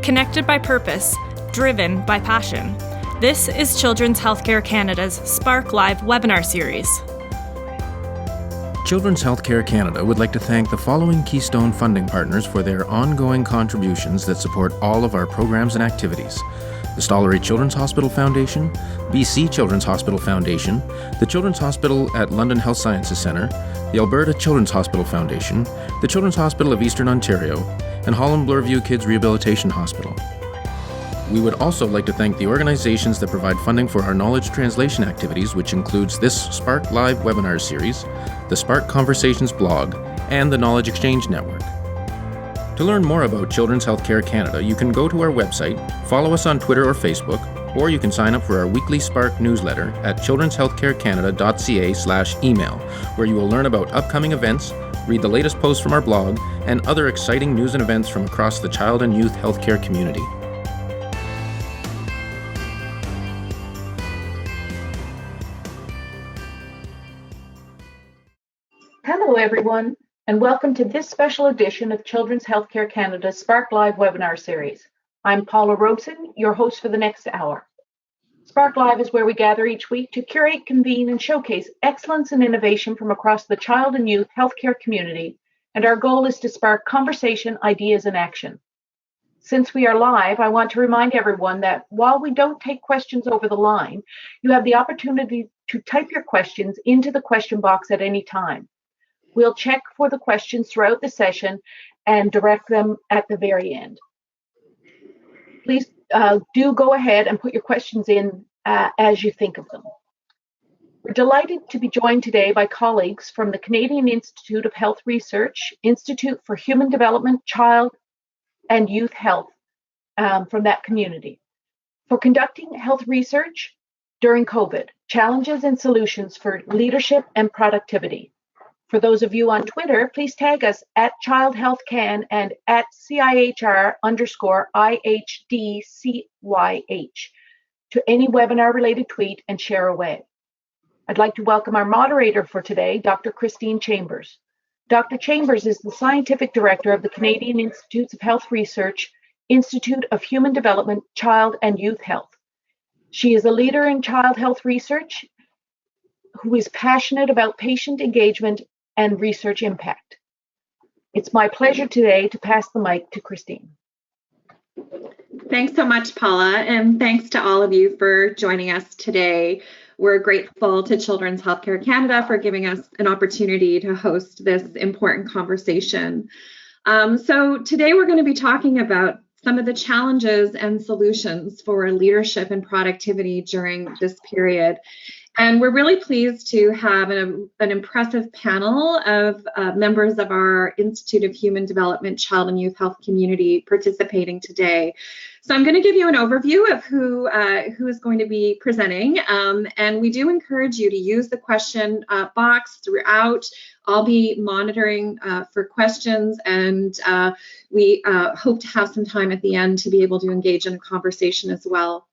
Connected by purpose, driven by passion. This is Children's Healthcare Canada's Spark Live webinar series. Children's Healthcare Canada would like to thank the following Keystone funding partners for their ongoing contributions that support all of our programs and activities. The Stollery Children's Hospital Foundation, BC Children's Hospital Foundation, the Children's Hospital at London Health Sciences Centre, the Alberta Children's Hospital Foundation, the Children's Hospital of Eastern Ontario, and Holland Bloorview Kids Rehabilitation Hospital. We would also like to thank the organizations that provide funding for our knowledge translation activities, which includes this Spark Live webinar series, the Spark Conversations blog, and the Knowledge Exchange Network. To learn more about Children's Healthcare Canada, you can go to our website, follow us on Twitter or Facebook, or you can sign up for our weekly Spark newsletter at childrenshealthcarecanada.ca/email, where you will learn about upcoming events, read the latest posts from our blog, and other exciting news and events from across the child and youth healthcare community. Hello everyone, and welcome to this special edition of Children's Healthcare Canada's Spark Live webinar series. I'm Paula Robeson, your host for the next hour. Spark Live is where we gather each week to curate, convene, and showcase excellence and innovation from across the child and youth healthcare community, and our goal is to spark conversation, ideas, and action. Since we are live, I want to remind everyone that while we don't take questions over the line, you have the opportunity to type your questions into the question box at any time. We'll check for the questions throughout the session and direct them at the very end. Please do go ahead and put your questions in as you think of them. We're delighted to be joined today by colleagues from the Canadian Institute of Health Research, Institute for Human Development, Child and Youth Health from that community, for conducting health research during COVID, challenges and solutions for leadership and productivity. For those of you on Twitter, please tag us at ChildHealthCan and at CIHR_IHDCYH to any webinar related tweet and share away. I'd like to welcome our moderator for today, Dr. Christine Chambers. Dr. Chambers is the Scientific Director of the Canadian Institutes of Health Research, Institute of Human Development, Child and Youth Health. She is a leader in child health research who is passionate about patient engagement and research impact. It's my pleasure today to pass the mic to Christine. Thanks so much, Paula, and thanks to all of you for joining us today. We're grateful to Children's Healthcare Canada for giving us an opportunity to host this important conversation. So today we're going to be talking about some of the challenges and solutions for leadership and productivity during this period. And we're really pleased to have an impressive panel of members of our Institute of Human Development, Child and Youth Health community participating today. So I'm going to give you an overview of who is going to be presenting. And we do encourage you to use the question box throughout. I'll be monitoring for questions, and we hope to have some time at the end to be able to engage in a conversation as well.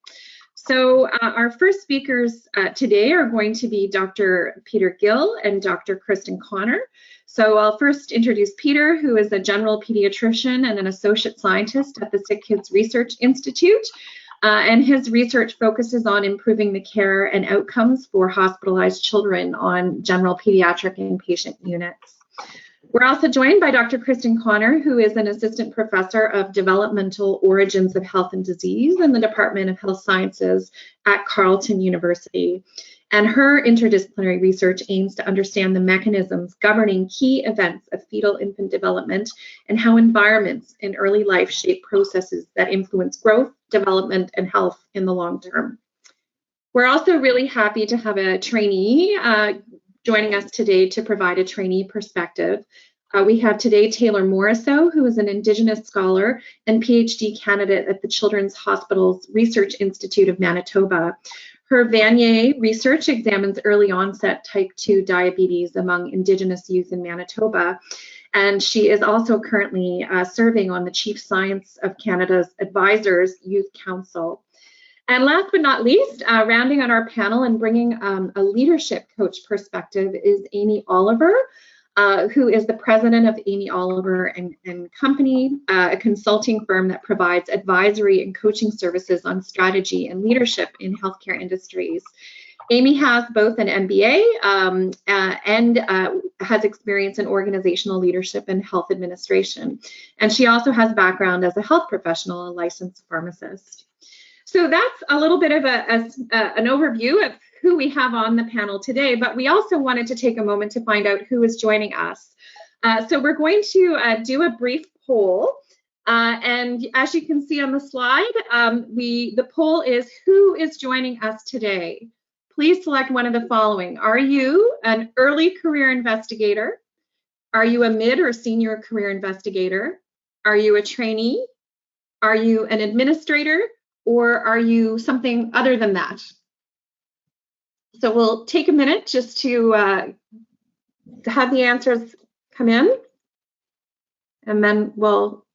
So our first speakers today are going to be Dr. Peter Gill and Dr. Kristen Connor. So I'll first introduce Peter, who is a general pediatrician and an associate scientist at the Sick Kids Research Institute. And his research focuses on improving the care and outcomes for hospitalized children on general pediatric inpatient units. We're also joined by Dr. Kristen Connor, who is an assistant professor of developmental origins of health and disease in the Department of Health Sciences at Carleton University. And her interdisciplinary research aims to understand the mechanisms governing key events of fetal infant development and how environments in early life shape processes that influence growth, development, and health in the long term. We're also really happy to have a trainee joining us today to provide a trainee perspective. We have today Taylor Morisseau, who is an Indigenous scholar and PhD candidate at the Children's Hospital's Research Institute of Manitoba. Her Vanier research examines early onset type 2 diabetes among Indigenous youth in Manitoba. And she is also currently serving on the Chief Science of Canada's Advisors Youth Council. And last but not least, rounding on our panel and bringing a leadership coach perspective is Amy Oliver. who is the president of Amy Oliver and Company, a consulting firm that provides advisory and coaching services on strategy and leadership in healthcare industries. Amy has both an MBA and has experience in organizational leadership and health administration. And she also has background as a health professional and licensed pharmacist. So that's a little bit of an overview of who we have on the panel today, but we also wanted to take a moment to find out who is joining us. So we're going to do a brief poll. And as you can see on the slide, the poll is who is joining us today? Please select one of the following. Are you an early career investigator? Are you a mid or senior career investigator? Are you a trainee? Are you an administrator? Or are you something other than that? So we'll take a minute just to have the answers come in, and then we'll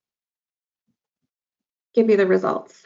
give you the results.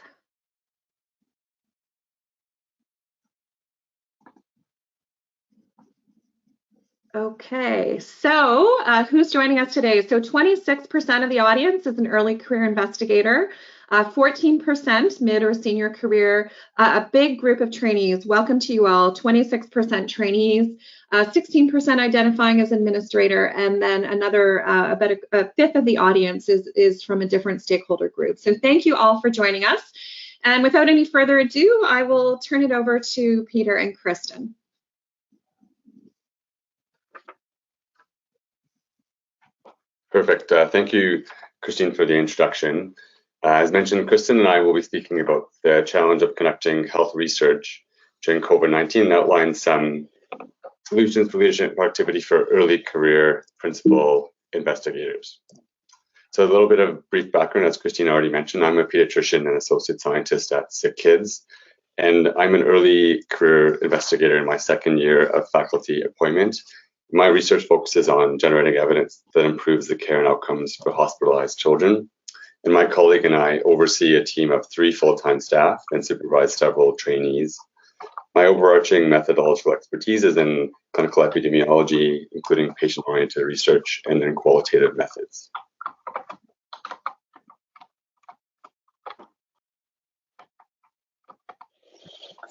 Okay, so who's joining us today? So 26% of the audience is an early career investigator, 14% mid or senior career, a big group of trainees. Welcome to you all, 26% trainees, 16% identifying as administrator, and then another, about a fifth of the audience is from a different stakeholder group. So thank you all for joining us. And without any further ado, I will turn it over to Peter and Kristen. Perfect. Thank you, Christine, for the introduction. As mentioned, Kristen and I will be speaking about the challenge of conducting health research during COVID-19 and outline some solutions for leadership productivity for early career principal investigators. So a little bit of brief background, as Christine already mentioned, I'm a pediatrician and associate scientist at SickKids, and I'm an early career investigator in my second year of faculty appointment. My research focuses on generating evidence that improves the care and outcomes for hospitalized children. And my colleague and I oversee a team of 3 full-time staff and supervise several trainees. My overarching methodological expertise is in clinical epidemiology, including patient-oriented research and in qualitative methods.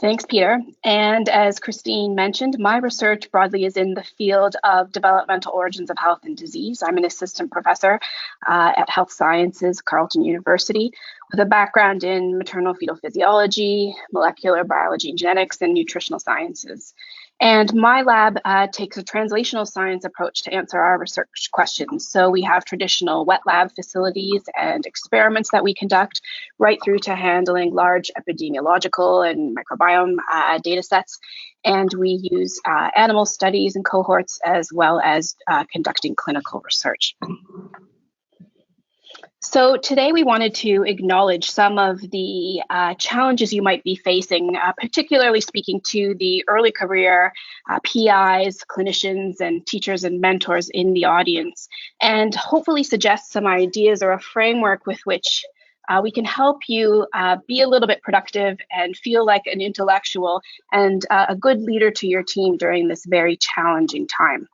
Thanks, Peter. And as Christine mentioned, my research broadly is in the field of developmental origins of health and disease. I'm an assistant professor at Health Sciences, Carleton University, with a background in maternal fetal physiology, molecular biology and genetics, and nutritional sciences. And my lab takes a translational science approach to answer our research questions. So we have traditional wet lab facilities and experiments that we conduct, right through to handling large epidemiological and microbiome data sets. And we use animal studies and cohorts, as well as conducting clinical research. So today we wanted to acknowledge some of the challenges you might be facing, particularly speaking to the early career PIs, clinicians, and teachers and mentors in the audience, and hopefully suggest some ideas or a framework with which we can help you be a little bit productive and feel like an intellectual and a good leader to your team during this very challenging time.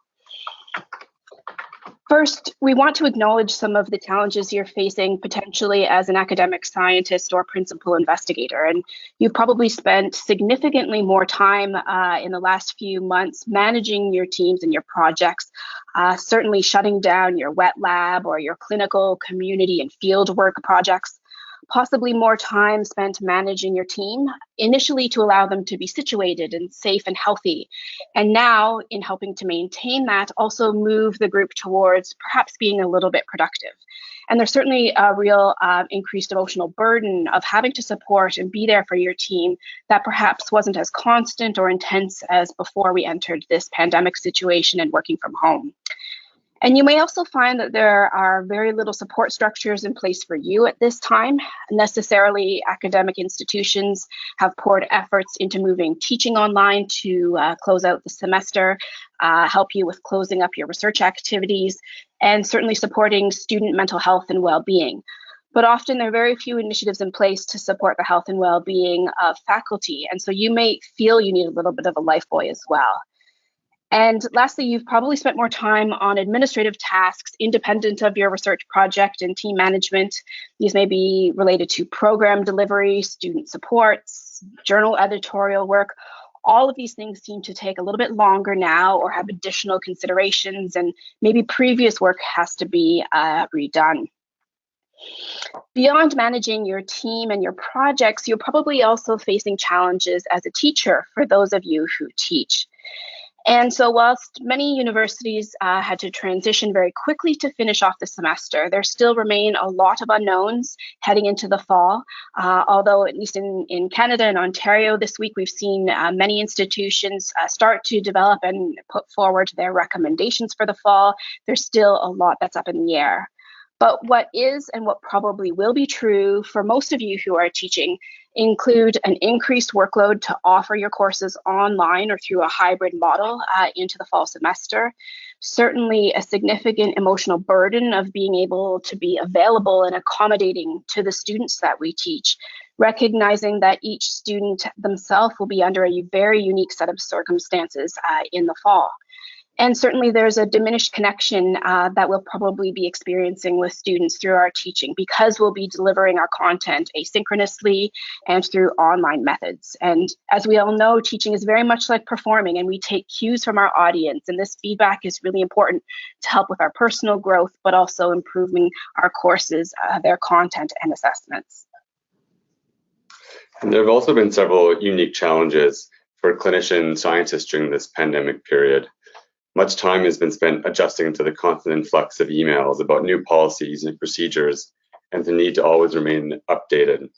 First, we want to acknowledge some of the challenges you're facing potentially as an academic scientist or principal investigator. And you've probably spent significantly more time in the last few months managing your teams and your projects, certainly shutting down your wet lab or your clinical, community, and field work projects. Possibly more time spent managing your team, initially to allow them to be situated and safe and healthy. And now, in helping to maintain that, also move the group towards perhaps being a little bit productive. And there's certainly a real increased emotional burden of having to support and be there for your team that perhaps wasn't as constant or intense as before we entered this pandemic situation and working from home. And you may also find that there are very little support structures in place for you at this time. Necessarily, academic institutions have poured efforts into moving teaching online to close out the semester, help you with closing up your research activities, and certainly supporting student mental health and well-being. But often there are very few initiatives in place to support the health and well-being of faculty. And so you may feel you need a little bit of a life buoy as well. And lastly, you've probably spent more time on administrative tasks independent of your research project and team management. These may be related to program delivery, student supports, journal editorial work. All of these things seem to take a little bit longer now or have additional considerations, and maybe previous work has to be redone. Beyond managing your team and your projects, you're probably also facing challenges as a teacher for those of you who teach. And so whilst many universities had to transition very quickly to finish off the semester, there still remain a lot of unknowns heading into the fall. Although at least in Canada and Ontario this week, we've seen many institutions start to develop and put forward their recommendations for the fall, there's still a lot that's up in the air. But what is and what probably will be true for most of you who are teaching include an increased workload to offer your courses online or through a hybrid model into the fall semester. Certainly a significant emotional burden of being able to be available and accommodating to the students that we teach, recognizing that each student themselves will be under a very unique set of circumstances in the fall. And certainly there's a diminished connection that we'll probably be experiencing with students through our teaching because we'll be delivering our content asynchronously and through online methods. And as we all know, teaching is very much like performing, and we take cues from our audience. And this feedback is really important to help with our personal growth, but also improving our courses, their content and assessments. And there have also been several unique challenges for clinician scientists during this pandemic period. Much time has been spent adjusting to the constant influx of emails about new policies and procedures and the need to always remain updated.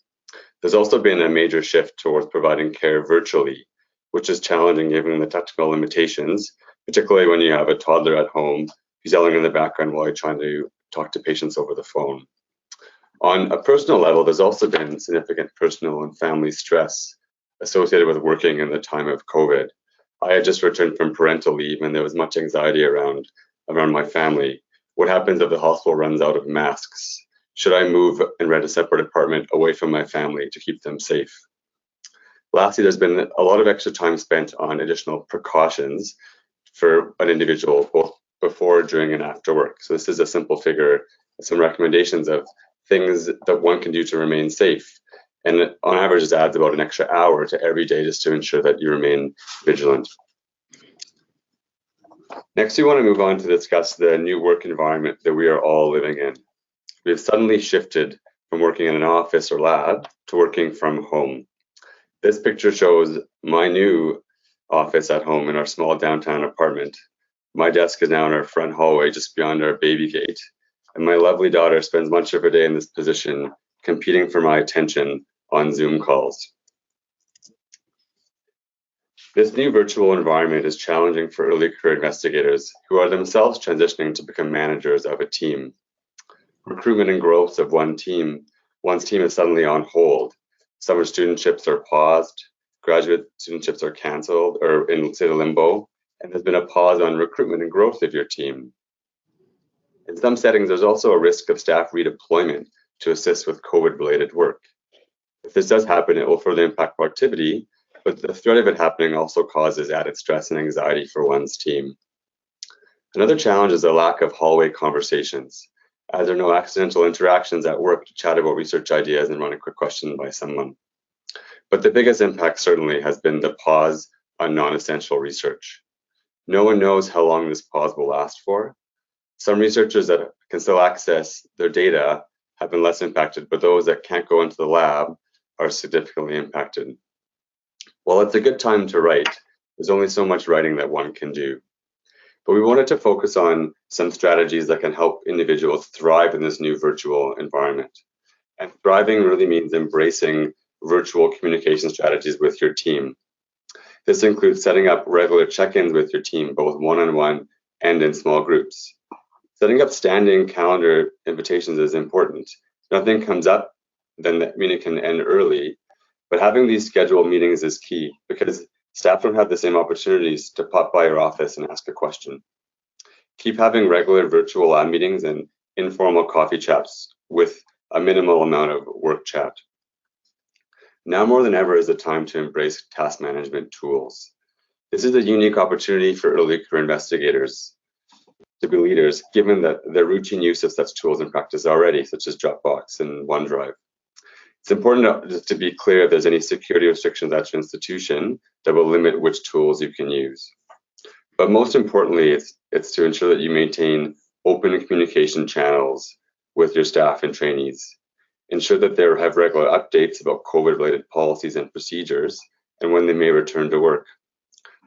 There's also been a major shift towards providing care virtually, which is challenging given the technical limitations, particularly when you have a toddler at home who's yelling in the background while you're trying to talk to patients over the phone. On a personal level, there's also been significant personal and family stress associated with working in the time of COVID. I had just returned from parental leave and there was much anxiety around my family. What happens if the hospital runs out of masks? Should I move and rent a separate apartment away from my family to keep them safe? Lastly, there's been a lot of extra time spent on additional precautions for an individual, both before, during, and after work. So this is a simple figure, some recommendations of things that one can do to remain safe. And on average, it adds about an extra hour to every day just to ensure that you remain vigilant. Next, we want to move on to discuss the new work environment that we are all living in. We have suddenly shifted from working in an office or lab to working from home. This picture shows my new office at home in our small downtown apartment. My desk is now in our front hallway just beyond our baby gate. And my lovely daughter spends much of her day in this position, competing for my attention on Zoom calls. This new virtual environment is challenging for early career investigators who are themselves transitioning to become managers of a team. Recruitment and growth of one's team is suddenly on hold. Summer studentships are paused, graduate studentships are canceled or in state of limbo, and there's been a pause on recruitment and growth of your team. In some settings, there's also a risk of staff redeployment to assist with COVID-related work. If this does happen, it will further impact productivity, but the threat of it happening also causes added stress and anxiety for one's team. Another challenge is the lack of hallway conversations, as there are no accidental interactions at work to chat about research ideas and run a quick question by someone. But the biggest impact certainly has been the pause on non-essential research. No one knows how long this pause will last for. Some researchers that can still access their data have been less impacted, but those that can't go into the lab are significantly impacted. While it's a good time to write, there's only so much writing that one can do. But we wanted to focus on some strategies that can help individuals thrive in this new virtual environment. And thriving really means embracing virtual communication strategies with your team. This includes setting up regular check-ins with your team, both one-on-one and in small groups. Setting up standing calendar invitations is important. If nothing comes up, then that meeting can end early. But having these scheduled meetings is key because staff don't have the same opportunities to pop by your office and ask a question. Keep having regular virtual lab meetings and informal coffee chats with a minimal amount of work chat. Now more than ever is the time to embrace task management tools. This is a unique opportunity for early career investigators to be leaders, given that their routine use of such tools in practice already, such as Dropbox and OneDrive. It's important just to be clear if there's any security restrictions at your institution that will limit which tools you can use. But most importantly, it's to ensure that you maintain open communication channels with your staff and trainees. Ensure that they have regular updates about COVID-related policies and procedures and when they may return to work.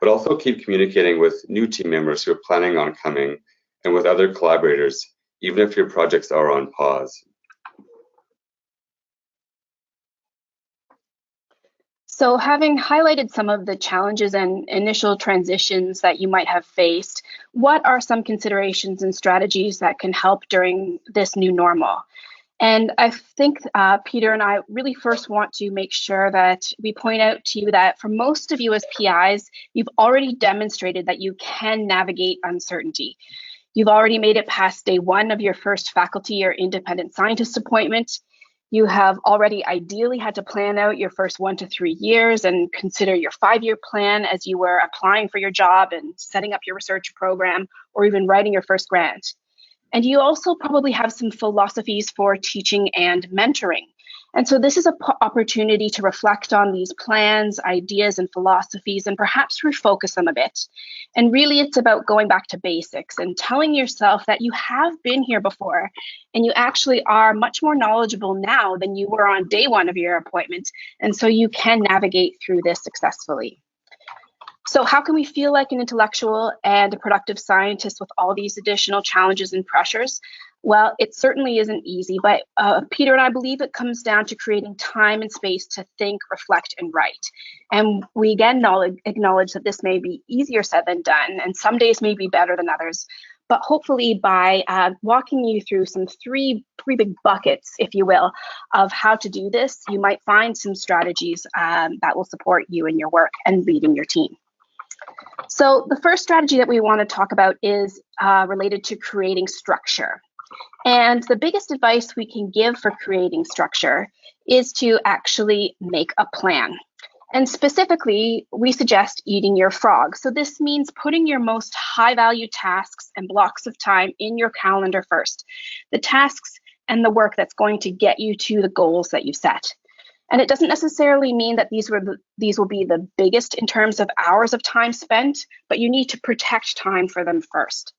But also keep communicating with new team members who are planning on coming and with other collaborators, even if your projects are on pause. So having highlighted some of the challenges and initial transitions that you might have faced, what are some considerations and strategies that can help during this new normal? And I think Peter and I really first want to make sure that we point out to you that for most of you as PIs, you've already demonstrated that you can navigate uncertainty. You've already made it past day one of your first faculty or independent scientist appointment. You have already ideally had to plan out your first 1 to 3 years and consider your 5-year plan as you were applying for your job and setting up your research program or even writing your first grant. And you also probably have some philosophies for teaching and mentoring. And so this is an opportunity to reflect on these plans, ideas, and philosophies, and perhaps refocus them a bit. And really, it's about going back to basics and telling yourself that you have been here before, and you actually are much more knowledgeable now than you were on day one of your appointment. And so you can navigate through this successfully. So how can we feel like an intellectual and a productive scientist with all these additional challenges and pressures? Well, it certainly isn't easy, but Peter and I believe it comes down to creating time and space to think, reflect, and write. And we again acknowledge that this may be easier said than done, and some days may be better than others. But hopefully by walking you through some three big buckets, if you will, of how to do this, you might find some strategies that will support you in your work and leading your team. So the first strategy that we want to talk about is related to creating structure. And the biggest advice we can give for creating structure is to actually make a plan. And specifically, we suggest eating your frog. So this means putting your most high-value tasks and blocks of time in your calendar first. The tasks and the work that's going to get you to the goals that you set. And it doesn't necessarily mean that these will be the biggest in terms of hours of time spent, but you need to protect time for them first.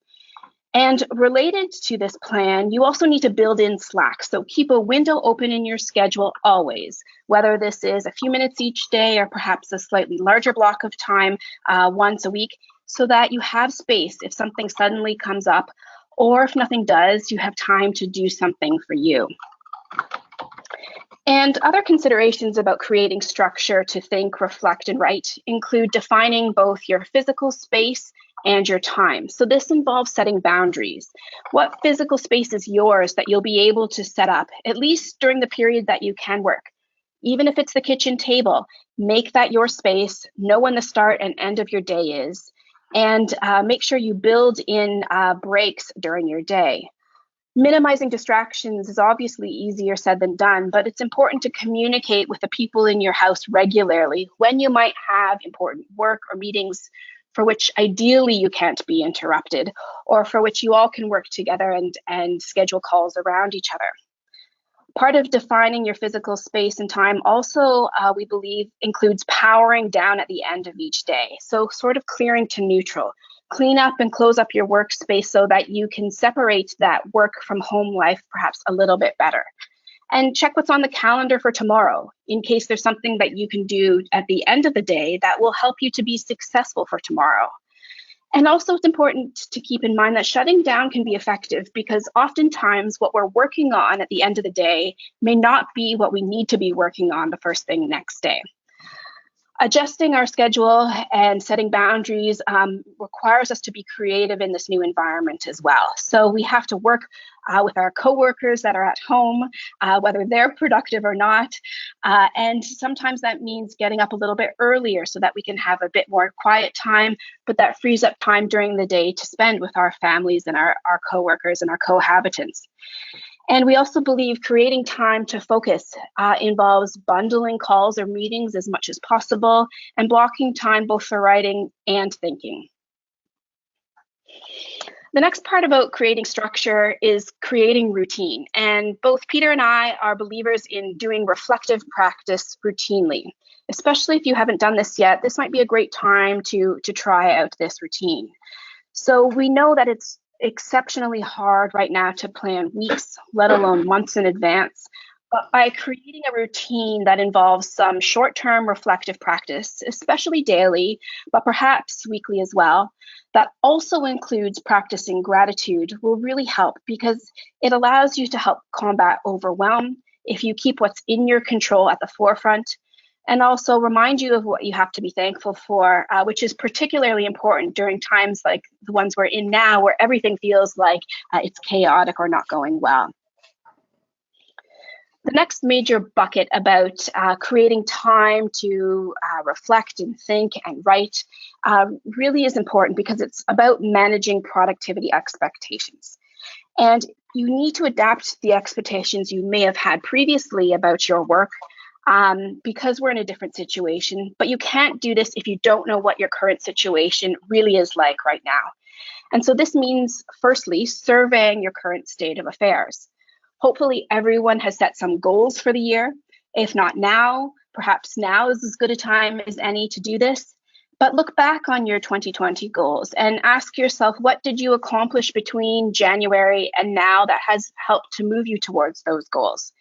And related to this plan, you also need to build in Slack. So keep a window open in your schedule always, whether this is a few minutes each day or perhaps a slightly larger block of time once a week, so that you have space if something suddenly comes up, or if nothing does, you have time to do something for you. And other considerations about creating structure to think, reflect, and write include defining both your physical space and your time. So this involves setting boundaries. What physical space is yours that you'll be able to set up, at least during the period that you can work? Even if it's the kitchen table, make that your space, know when the start and end of your day is, and make sure you build in breaks during your day. Minimizing distractions is obviously easier said than done, but it's important to communicate with the people in your house regularly when you might have important work or meetings for which ideally you can't be interrupted, or for which you all can work together and schedule calls around each other. Part of defining your physical space and time also, we believe, includes powering down at the end of each day. So sort of clearing to neutral. Clean up and close up your workspace so that you can separate that work from home life perhaps a little bit better. And check what's on the calendar for tomorrow in case there's something that you can do at the end of the day that will help you to be successful for tomorrow. And also it's important to keep in mind that shutting down can be effective because oftentimes what we're working on at the end of the day may not be what we need to be working on the first thing next day. Adjusting our schedule and setting boundaries requires us to be creative in this new environment as well. So we have to work with our coworkers that are at home, whether they're productive or not. And sometimes that means getting up a little bit earlier so that we can have a bit more quiet time, but that frees up time during the day to spend with our families and our coworkers and our cohabitants. And we also believe creating time to focus involves bundling calls or meetings as much as possible and blocking time both for writing and thinking. The next part about creating structure is creating routine. And both Peter and I are believers in doing reflective practice routinely. Especially if you haven't done this yet, this might be a great time to try out this routine. So we know that it's exceptionally hard right now to plan weeks, let alone months in advance. But by creating a routine that involves some short-term reflective practice, especially daily, but perhaps weekly as well, that also includes practicing gratitude will really help because it allows you to help combat overwhelm if you keep what's in your control at the forefront, and also remind you of what you have to be thankful for, which is particularly important during times like the ones we're in now, where everything feels like it's chaotic or not going well. The next major bucket about creating time to reflect and think and write really is important because it's about managing productivity expectations. And you need to adapt the expectations you may have had previously about your work because we're in a different situation, but you can't do this if you don't know what your current situation really is like right now. And so this means, firstly, surveying your current state of affairs. Hopefully everyone has set some goals for the year. If not now, perhaps now is as good a time as any to do this. But look back on your 2020 goals and ask yourself, what did you accomplish between January and now that has helped to move you towards those goals?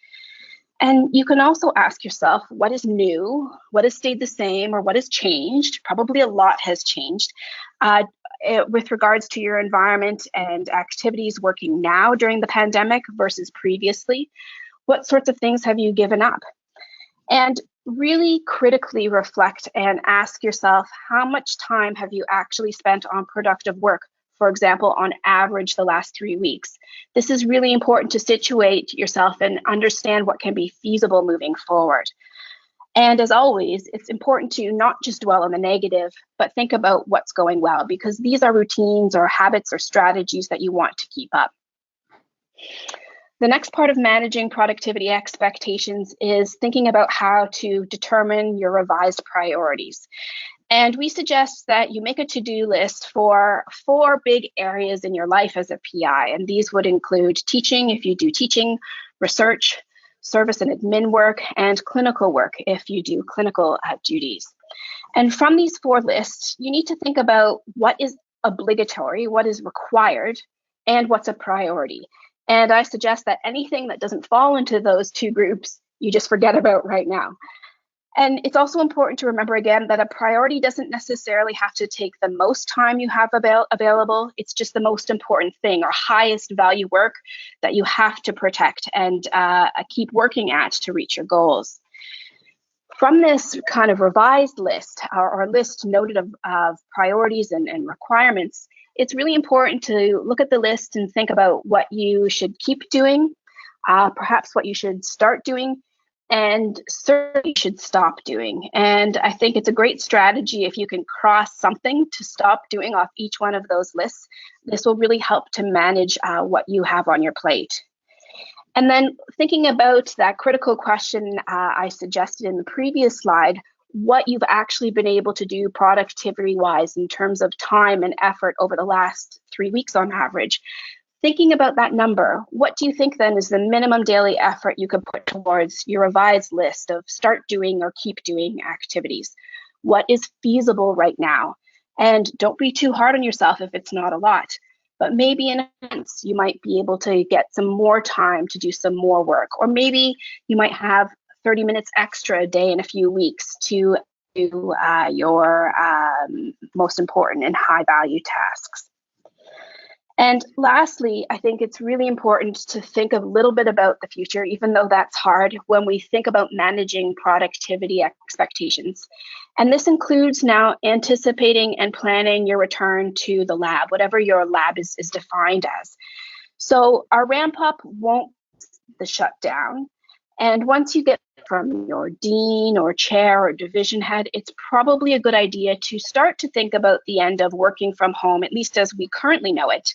And you can also ask yourself, what is new, what has stayed the same, or what has changed? Probably a lot has changed with regards to your environment and activities working now during the pandemic versus previously. What sorts of things have you given up? And really critically reflect and ask yourself, how much time have you actually spent on productive work? For example, on average, the last 3 weeks. This is really important to situate yourself and understand what can be feasible moving forward. And as always, it's important to not just dwell on the negative, but think about what's going well, because these are routines or habits or strategies that you want to keep up. The next part of managing productivity expectations is thinking about how to determine your revised priorities. And we suggest that you make a to-do list for 4 big areas in your life as a PI. And these would include teaching, if you do teaching, research, service and admin work, and clinical work, if you do clinical duties. And from these 4 lists, you need to think about what is obligatory, what is required, and what's a priority. And I suggest that anything that doesn't fall into those 2 groups, you just forget about right now. And it's also important to remember again that a priority doesn't necessarily have to take the most time you have available. It's just the most important thing or highest value work that you have to protect and keep working at to reach your goals. From this kind of revised list or list noted of priorities and requirements, it's really important to look at the list and think about what you should keep doing, perhaps what you should start doing, and certainly should stop doing. And I think it's a great strategy if you can cross something to stop doing off each one of those lists. This will really help to manage what you have on your plate. And then thinking about that critical question I suggested in the previous slide, what you've actually been able to do productivity-wise in terms of time and effort over the last 3 weeks on average. Thinking about that number, what do you think then is the minimum daily effort you could put towards your revised list of start doing or keep doing activities? What is feasible right now? And don't be too hard on yourself if it's not a lot, but maybe in a sense, you might be able to get some more time to do some more work, or maybe you might have 30 minutes extra a day in a few weeks to do your most important and high value tasks. And lastly, I think it's really important to think a little bit about the future, even though that's hard when we think about managing productivity expectations. And this includes now anticipating and planning your return to the lab, whatever your lab is defined as. So our ramp up won't be the shutdown. And once you get from your dean or chair or division head, it's probably a good idea to start to think about the end of working from home, at least as we currently know it,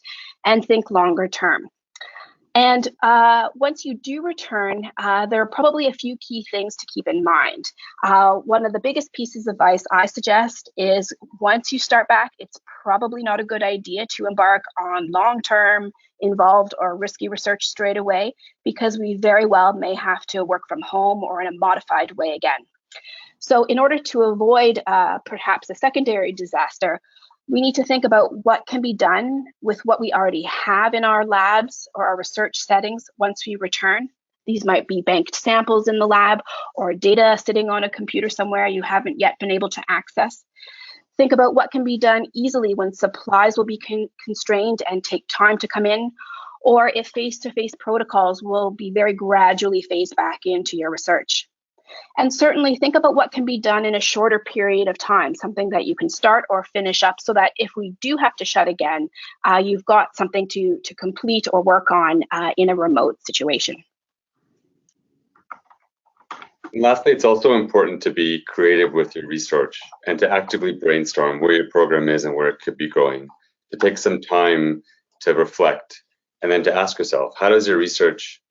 and think longer term. And once you do return, there are probably a few key things to keep in mind. One of the biggest pieces of advice I suggest is once you start back, it's probably not a good idea to embark on long-term, involved or risky research straight away, because we very well may have to work from home or in a modified way again. So in order to avoid perhaps a secondary disaster, we need to think about what can be done with what we already have in our labs or our research settings once we return. These might be banked samples in the lab or data sitting on a computer somewhere you haven't yet been able to access. Think about what can be done easily when supplies will be constrained and take time to come in, or if face-to-face protocols will be very gradually phased back into your research. And certainly think about what can be done in a shorter period of time, something that you can start or finish up so that if we do have to shut again, you've got something to complete or work on in a remote situation. And lastly, it's also important to be creative with your research and to actively brainstorm where your program is and where it could be going. To take some time to reflect and then to ask yourself, how does your research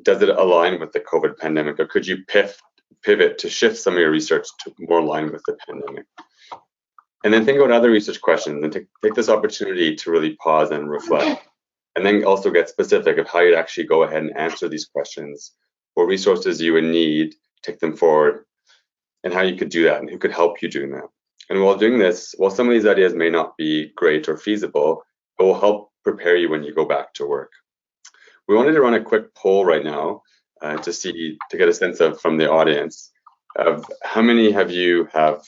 does it align with the COVID pandemic, or could you pivot to shift some of your research to more align with the pandemic? And then think about other research questions and take this opportunity to really pause and reflect, and then also get specific of how you'd actually go ahead and answer these questions, what resources you would need, take them forward, and how you could do that, and who could help you doing that. And while doing this, while some of these ideas may not be great or feasible, it will help prepare you when you go back to work. We wanted to run a quick poll right now to get a sense of from the audience of how many of you have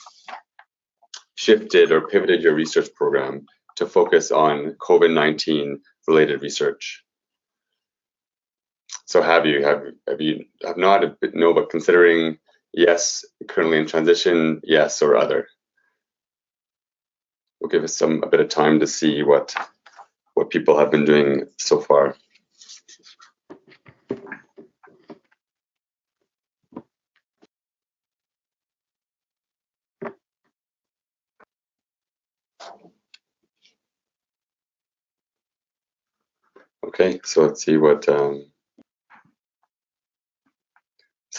shifted or pivoted your research program to focus on COVID-19 related research. So have you not, no, but considering yes, currently in transition, yes, or other? We'll give us a bit of time to see what people have been doing so far. Okay, so let's see what, so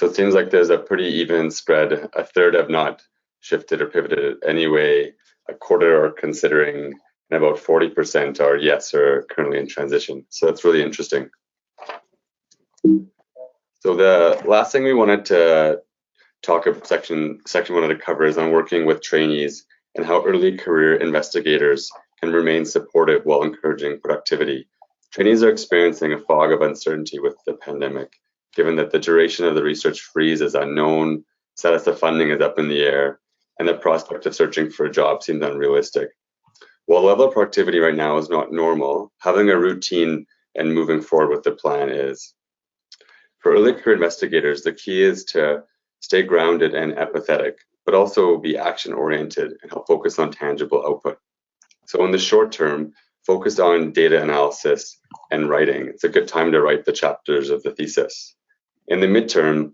it seems like there's a pretty even spread. A third have not shifted or pivoted anyway, a quarter are considering, and about 40% are yes or currently in transition. So that's really interesting. So the last thing we wanted to talk about, section wanted to cover is on working with trainees and how early career investigators can remain supportive while encouraging productivity. Trainees are experiencing a fog of uncertainty with the pandemic, given that the duration of the research freeze is unknown, status of funding is up in the air, and the prospect of searching for a job seems unrealistic. While level of productivity right now is not normal, having a routine and moving forward with the plan is. For early career investigators, the key is to stay grounded and empathetic, but also be action-oriented and help focus on tangible output. So in the short term, focus on data analysis and writing. It's a good time to write the chapters of the thesis. In the midterm,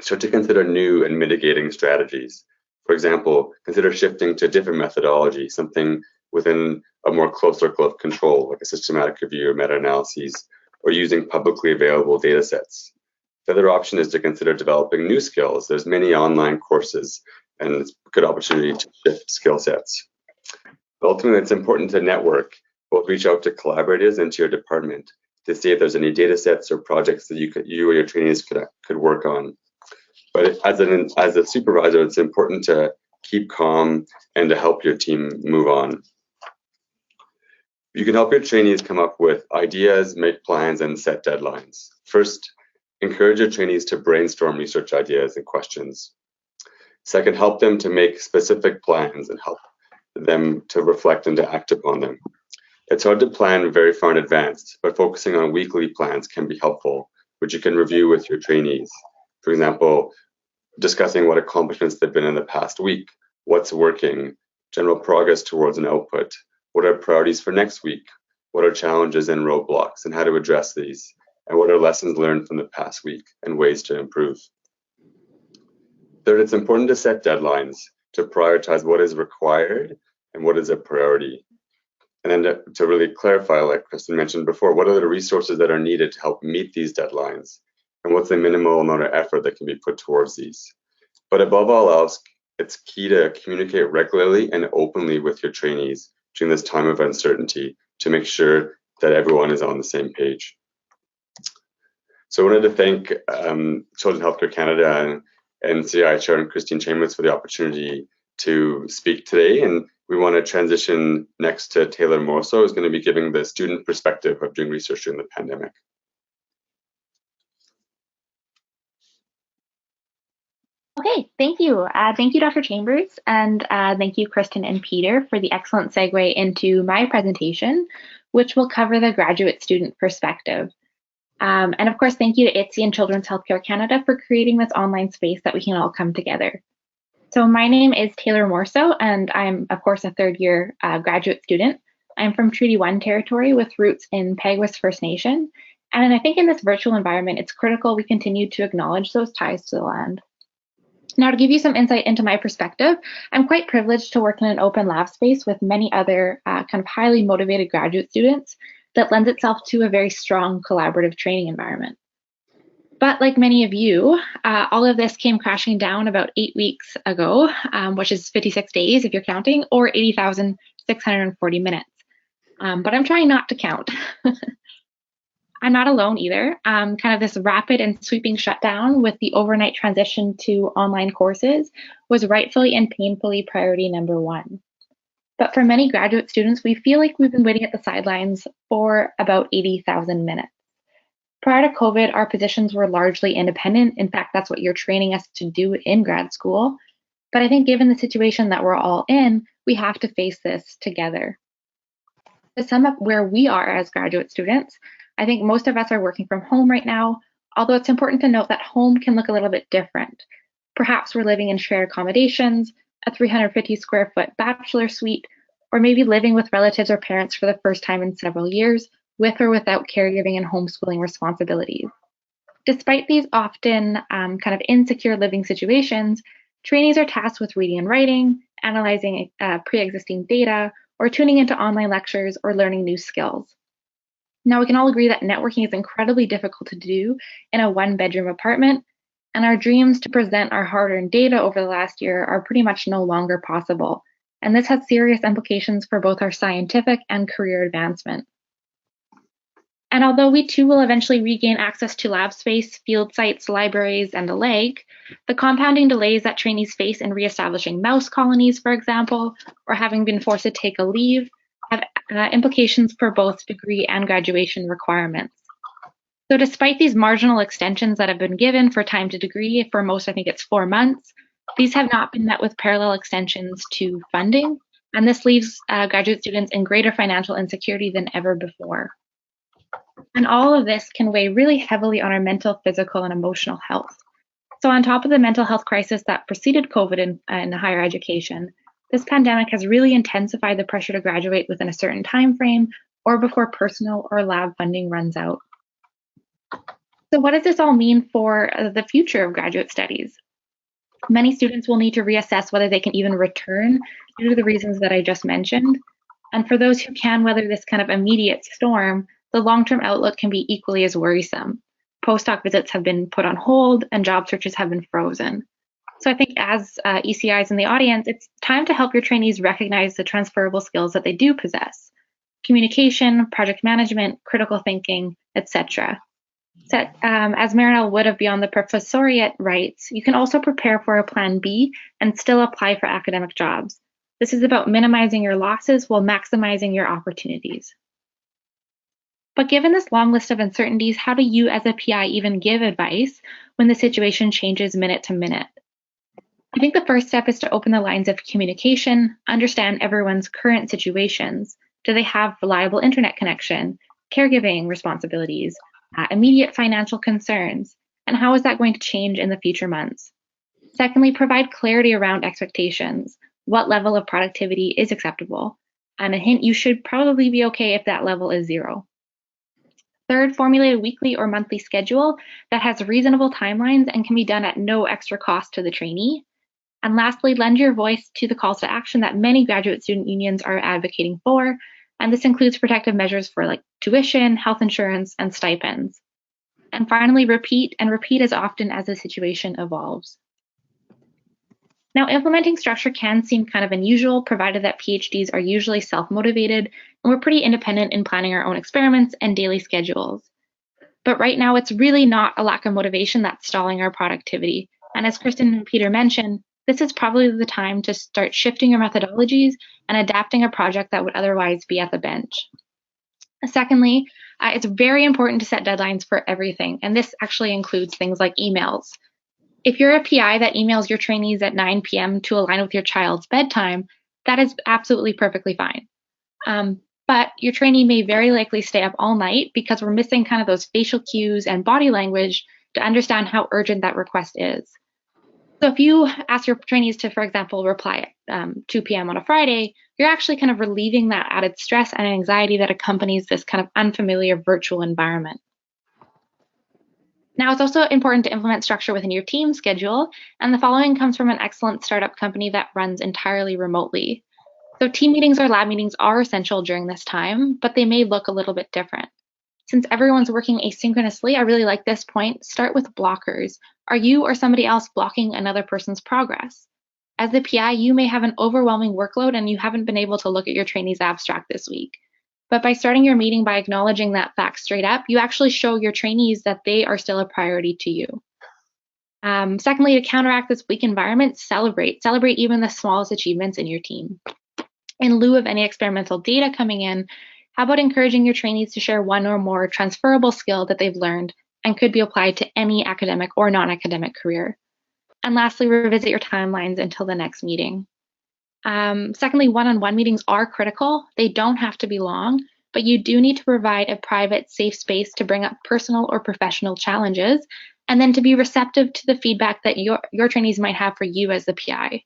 start to consider new and mitigating strategies. For example, consider shifting to a different methodology, something within a more close circle of control, like a systematic review or meta-analyses, or using publicly available data sets. The other option is to consider developing new skills. There's many online courses, and it's a good opportunity to shift skill sets. But ultimately, it's important to network, both reach out to collaborators and to your department to see if there's any data sets or projects that you or your trainees could work on. But as a supervisor, it's important to keep calm and to help your team move on. You can help your trainees come up with ideas, make plans, and set deadlines. First, encourage your trainees to brainstorm research ideas and questions. Second, help them to make specific plans and help them to reflect and to act upon them. It's hard to plan very far in advance, but focusing on weekly plans can be helpful, which you can review with your trainees. For example, discussing what accomplishments they've been in the past week, what's working, general progress towards an output, what are priorities for next week, what are challenges and roadblocks, and how to address these, and what are lessons learned from the past week and ways to improve. Third, it's important to set deadlines to prioritize what is required and what is a priority. And then to really clarify, like Kristen mentioned before, what are the resources that are needed to help meet these deadlines? And what's the minimal amount of effort that can be put towards these? But above all else, it's key to communicate regularly and openly with your trainees during this time of uncertainty to make sure that everyone is on the same page. So I wanted to thank Children's Healthcare Canada and NCI Chair and Christine Chambers for the opportunity to speak today. And we want to transition next to Taylor Morso, who's going to be giving the student perspective of doing research during the pandemic. Okay, thank you. Thank you, Dr. Chambers, and thank you, Kristen and Peter, for the excellent segue into my presentation, which will cover the graduate student perspective. And of course, thank you to ITSE and Children's Healthcare Canada for creating this online space that we can all come together. So my name is Taylor Morso, and I'm, of course, a third-year graduate student. I'm from Treaty 1 territory with roots in Peguis First Nation. And I think in this virtual environment, it's critical we continue to acknowledge those ties to the land. Now, to give you some insight into my perspective, I'm quite privileged to work in an open lab space with many other kind of highly motivated graduate students that lends itself to a very strong collaborative training environment. But like many of you, all of this came crashing down about 8 weeks ago, which is 56 days if you're counting, or 80,640 minutes. But I'm trying not to count. I'm not alone either. Kind of this rapid and sweeping shutdown with the overnight transition to online courses was rightfully and painfully priority number one. But for many graduate students, we feel like we've been waiting at the sidelines for about 80,000 minutes. Prior to COVID, our positions were largely independent. In fact, that's what you're training us to do in grad school. But I think given the situation that we're all in, we have to face this together. To sum up where we are as graduate students, I think most of us are working from home right now, although it's important to note that home can look a little bit different. Perhaps we're living in shared accommodations, a 350 square foot bachelor suite, or maybe living with relatives or parents for the first time in several years, with or without caregiving and homeschooling responsibilities. Despite these often kind of insecure living situations, trainees are tasked with reading and writing, analyzing pre-existing data, or tuning into online lectures or learning new skills. Now, we can all agree that networking is incredibly difficult to do in a one-bedroom apartment, and our dreams to present our hard-earned data over the last year are pretty much no longer possible. And this has serious implications for both our scientific and career advancement. And although we too will eventually regain access to lab space, field sites, libraries, and the like, the compounding delays that trainees face in reestablishing mouse colonies, for example, or having been forced to take a leave, have implications for both degree and graduation requirements. So despite these marginal extensions that have been given for time to degree, for most I think it's 4 months, these have not been met with parallel extensions to funding, and this leaves graduate students in greater financial insecurity than ever before. And all of this can weigh really heavily on our mental, physical, and emotional health. So on top of the mental health crisis that preceded COVID in higher education, this pandemic has really intensified the pressure to graduate within a certain time frame or before personal or lab funding runs out. So what does this all mean for the future of graduate studies? Many students will need to reassess whether they can even return due to the reasons that I just mentioned. And for those who can weather this kind of immediate storm, the long-term outlook can be equally as worrisome. Postdoc visits have been put on hold and job searches have been frozen. So I think as ECIs in the audience, it's time to help your trainees recognize the transferable skills that they do possess: communication, project management, critical thinking, etc. So, as Marinelle Wood of Beyond the Professoriate writes, you can also prepare for a plan B and still apply for academic jobs. This is about minimizing your losses while maximizing your opportunities. But given this long list of uncertainties, how do you as a PI even give advice when the situation changes minute to minute? I think the first step is to open the lines of communication, understand everyone's current situations. Do they have reliable internet connection, caregiving responsibilities, immediate financial concerns, and how is that going to change in the future months? Secondly, provide clarity around expectations. What level of productivity is acceptable? And a hint, you should probably be okay if that level is 0. Third, formulate a weekly or monthly schedule that has reasonable timelines and can be done at no extra cost to the trainee. And lastly, lend your voice to the calls to action that many graduate student unions are advocating for, And this includes protective measures for like tuition, health insurance, and stipends. And finally, repeat as often as the situation evolves. Now, implementing structure can seem kind of unusual, provided that PhDs are usually self-motivated and we're pretty independent in planning our own experiments and daily schedules. But right now, it's really not a lack of motivation that's stalling our productivity. And as Kristen and Peter mentioned, this is probably the time to start shifting your methodologies and adapting a project that would otherwise be at the bench. Secondly, it's very important to set deadlines for everything, and this actually includes things like emails. If you're a PI that emails your trainees at 9 p.m. to align with your child's bedtime, that is absolutely perfectly fine. But your trainee may very likely stay up all night because we're missing kind of those facial cues and body language to understand how urgent that request is. So if you ask your trainees to, for example, reply at 2 p.m. on a Friday, you're actually kind of relieving that added stress and anxiety that accompanies this kind of unfamiliar virtual environment. Now, it's also important to implement structure within your team schedule, and the following comes from an excellent startup company that runs entirely remotely. So team meetings or lab meetings are essential during this time, but they may look a little bit different. Since everyone's working asynchronously, I really like this point. Start with blockers. Are you or somebody else blocking another person's progress? As the PI, you may have an overwhelming workload and you haven't been able to look at your trainee's abstract this week. But by starting your meeting by acknowledging that fact straight up, you actually show your trainees that they are still a priority to you. Secondly, to counteract this weak environment, celebrate even the smallest achievements in your team. In lieu of any experimental data coming in, how about encouraging your trainees to share one or more transferable skill that they've learned and could be applied to any academic or non-academic career? And lastly, revisit your timelines until the next meeting. Secondly, one-on-one meetings are critical. They don't have to be long, but you do need to provide a private, safe space to bring up personal or professional challenges, and then to be receptive to the feedback that your trainees might have for you as the PI.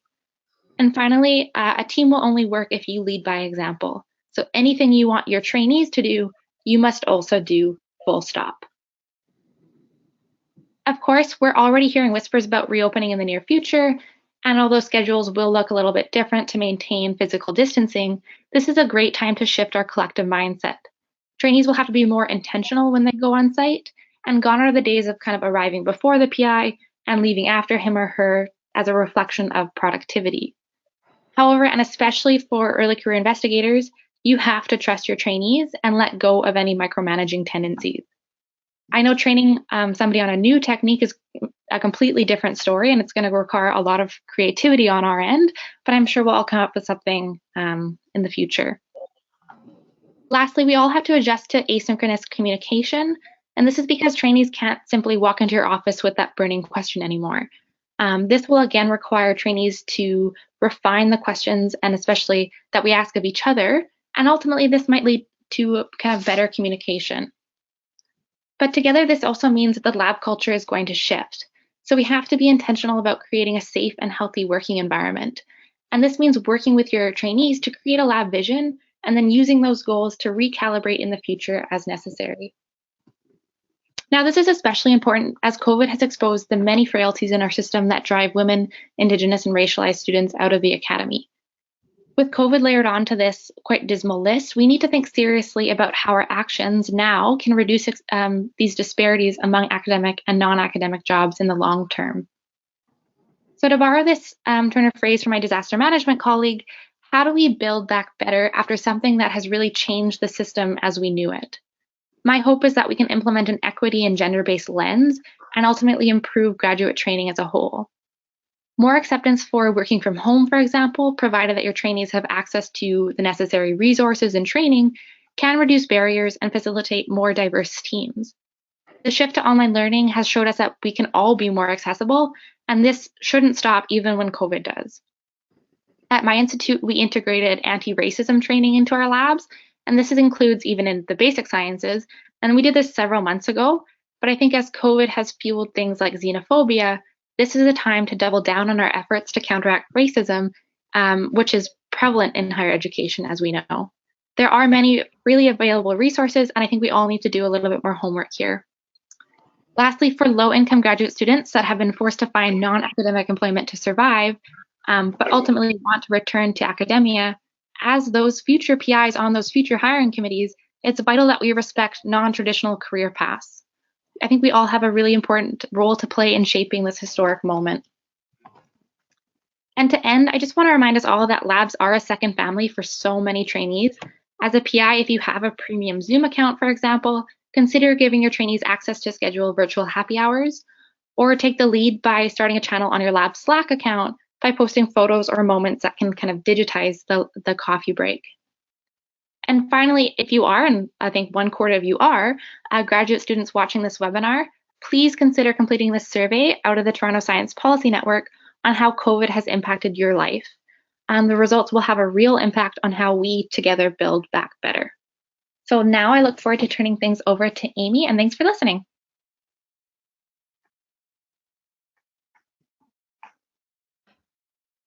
And finally, a team will only work if you lead by example. So anything you want your trainees to do, you must also do, full stop. Of course, we're already hearing whispers about reopening in the near future, and although schedules will look a little bit different to maintain physical distancing, this is a great time to shift our collective mindset. Trainees will have to be more intentional when they go on site, and gone are the days of kind of arriving before the PI and leaving after him or her as a reflection of productivity. However, and especially for early career investigators, you have to trust your trainees and let go of any micromanaging tendencies. I know training somebody on a new technique is a completely different story, and it's going to require a lot of creativity on our end, but I'm sure we'll all come up with something in the future. Lastly, we all have to adjust to asynchronous communication, and this is because trainees can't simply walk into your office with that burning question anymore. This will again require trainees to refine the questions, and especially that we ask of each other, and ultimately this might lead to kind of better communication. But together, this also means that the lab culture is going to shift. So we have to be intentional about creating a safe and healthy working environment. And this means working with your trainees to create a lab vision and then using those goals to recalibrate in the future as necessary. Now, this is especially important as COVID has exposed the many frailties in our system that drive women, Indigenous, and racialized students out of the academy. With COVID layered onto this quite dismal list, we need to think seriously about how our actions now can reduce these disparities among academic and non-academic jobs in the long term. So to borrow this turn of phrase from my disaster management colleague, how do we build back better after something that has really changed the system as we knew it? My hope is that we can implement an equity and gender-based lens and ultimately improve graduate training as a whole. More acceptance for working from home, for example, provided that your trainees have access to the necessary resources and training, can reduce barriers and facilitate more diverse teams. The shift to online learning has showed us that we can all be more accessible, and this shouldn't stop even when COVID does. At my institute, we integrated anti-racism training into our labs, and this includes even in the basic sciences, and we did this several months ago, but I think as COVID has fueled things like xenophobia, this is a time to double down on our efforts to counteract racism, which is prevalent in higher education, as we know. There are many really available resources, and I think we all need to do a little bit more homework here. Lastly, for low-income graduate students that have been forced to find non-academic employment to survive, but ultimately want to return to academia, as those future PIs on those future hiring committees, it's vital that we respect non-traditional career paths. I think we all have a really important role to play in shaping this historic moment. And to end, I just want to remind us all that labs are a second family for so many trainees. As a PI, if you have a premium Zoom account, for example, consider giving your trainees access to schedule virtual happy hours, or take the lead by starting a channel on your lab Slack account by posting photos or moments that can kind of digitize the coffee break. And finally, if you are, and I think 1/4 of you are, graduate students watching this webinar, please consider completing this survey out of the Toronto Science Policy Network on how COVID has impacted your life. The results will have a real impact on how we together build back better. So now I look forward to turning things over to Amy, and thanks for listening.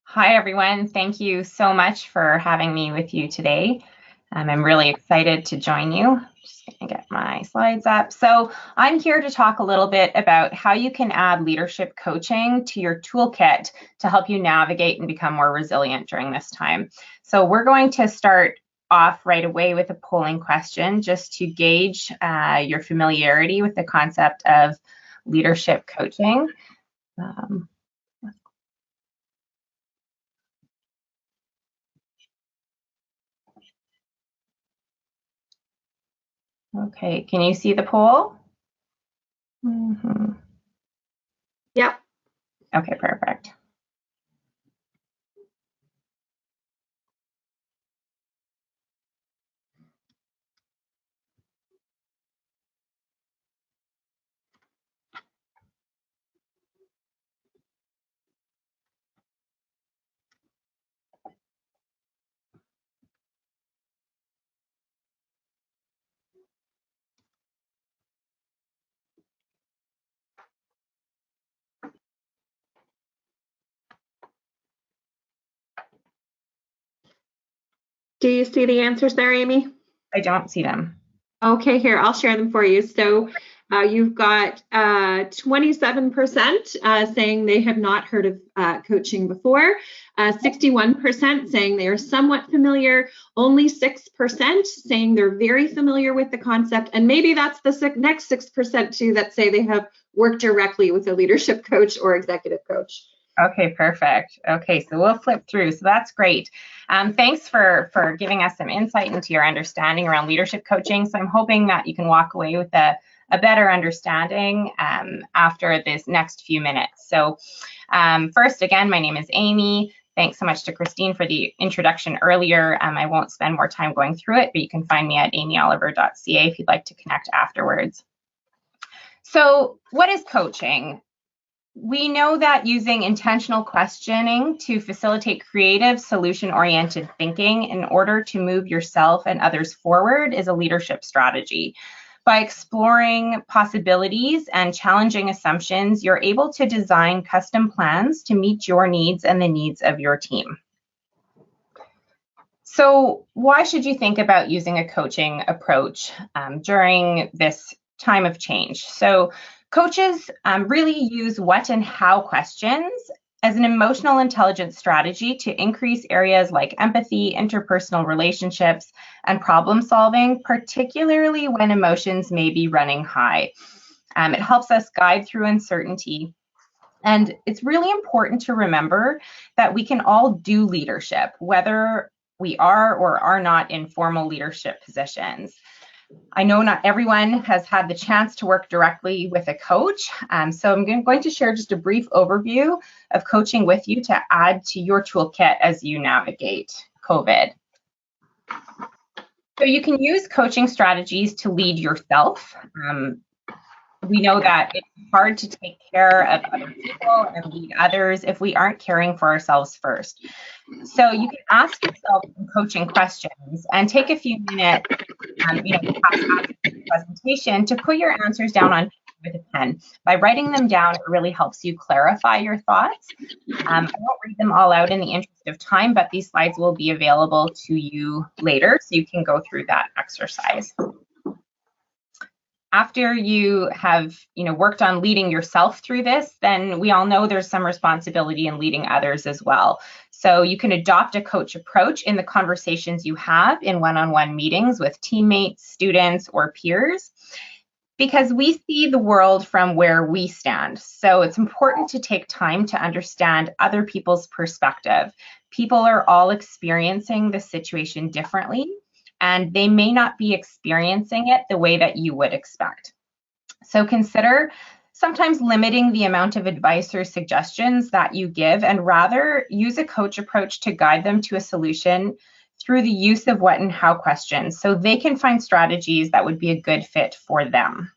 Hi, everyone. Thank you so much for having me with you today. I'm really excited to join you. Just going to get my slides up. So I'm here to talk a little bit about how you can add leadership coaching to your toolkit to help you navigate and become more resilient during this time. So we're going to start off right away with a polling question just to gauge your familiarity with the concept of leadership coaching. Okay, can you see the poll? Yep. Okay, perfect. Do you see the answers there, Amy? I don't see them. Okay, here, I'll share them for you. So you've got 27% saying they have not heard of coaching before, 61% saying they are somewhat familiar, only 6% saying they're very familiar with the concept, and maybe that's the next 6% too that say they have worked directly with a leadership coach or executive coach. Okay, perfect. Okay, so we'll flip through. So that's great. Thanks for giving us some insight into your understanding around leadership coaching. So I'm hoping that you can walk away with a better understanding after this next few minutes. So first, again, my name is Amy. Thanks so much to Christine for the introduction earlier. I won't spend more time going through it, but you can find me at amyoliver.ca if you'd like to connect afterwards. So what is coaching? We know that using intentional questioning to facilitate creative, solution-oriented thinking in order to move yourself and others forward is a leadership strategy. By exploring possibilities and challenging assumptions, you're able to design custom plans to meet your needs and the needs of your team. So why should you think about using a coaching approach during this time of change? So coaches really use what and how questions as an emotional intelligence strategy to increase areas like empathy, interpersonal relationships, and problem solving, particularly when emotions may be running high. It helps us guide through uncertainty. And it's really important to remember that we can all do leadership, whether we are or are not in formal leadership positions. I know not everyone has had the chance to work directly with a coach, so I'm going to share just a brief overview of coaching with you to add to your toolkit as you navigate COVID. So you can use coaching strategies to lead yourself. We know that it's hard to take care of other people and lead others if we aren't caring for ourselves first. So you can ask yourself some coaching questions and take a few minutes, after the presentation to put your answers down on paper with a pen. By writing them down, it really helps you clarify your thoughts. I won't read them all out in the interest of time, but these slides will be available to you later, so you can go through that exercise. After you have, worked on leading yourself through this, then we all know there's some responsibility in leading others as well. So you can adopt a coach approach in the conversations you have in one-on-one meetings with teammates, students, or peers, because we see the world from where we stand. So it's important to take time to understand other people's perspective. People are all experiencing the situation differently, and they may not be experiencing it the way that you would expect. So consider sometimes limiting the amount of advice or suggestions that you give, and rather use a coach approach to guide them to a solution through the use of what and how questions, so they can find strategies that would be a good fit for them.